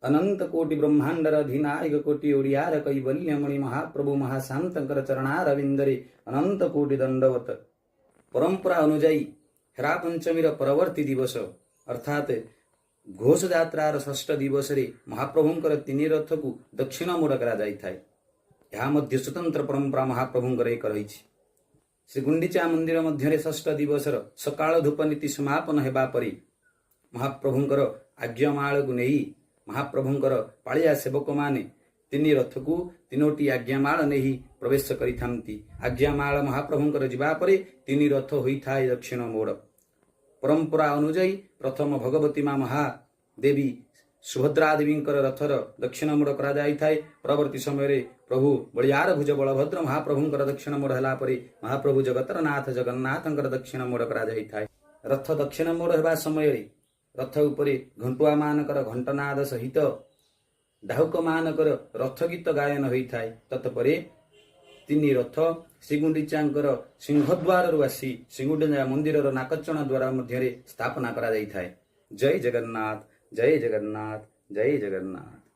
अनंत कोटि ब्रह्मांडर अधिनायक कोटि ओडियार कैवल्यमणि महाप्रभु महाशांतकर चरणारविंदरे अनंत कोटि दंडवत। परंपरा अनुजाई हेरा पंचमीर परवर्ती दिवस अर्थात घोष यात्रार षष्ठ दिवस महाप्रभुंकर तीन रथ को दक्षिण मोड़ कर स्वतंत्र परंपरा महाप्रभुंकर एक रही। श्री गुंडीचा मंदिर मध्य षष्ठ दिवस सकाळ धूप नीति समापन हेबा परी महाप्रभुंकर आज्ञामाल को नहीं महाप्रभुंकर पालिया सेवक माने तीन रथ को तीनोटी आज्ञामाल नहीं प्रवेश करिथांती। आज्ञामाल महाप्रभुंकर जीवा परे तीन रथ होइथाय दक्षिण मोड़। परंपरा अनुजाई प्रथम भगवती मां महादेवी सुभद्रा देवींकर रथर दक्षिण मोड़ करा जाइथाय। परवर्ती समय प्रभु बलियार भुज बलभद्र महाप्रभुंकर दक्षिण मोड़ हेला परे महाप्रभु जगतर नाथ जगन्नाथंकर दक्षिण मोड़ करा जाइथाय। रथ दक्षिण मोड़ हेबा समय रथ उपरे घंटुआ मानकर घंटनाद सहित डाहुक मानकर रथ गीत गायन होइथाय। तत्परे तीन रथ श्रीगुंडीचांकर सिंहद्वार आसी श्रीगुंडीचा मंदिर नाकचण द्वार मध्य स्थापना करा जाइथाय। जय जगन्नाथ जय जगन्नाथ जय जगन्नाथ।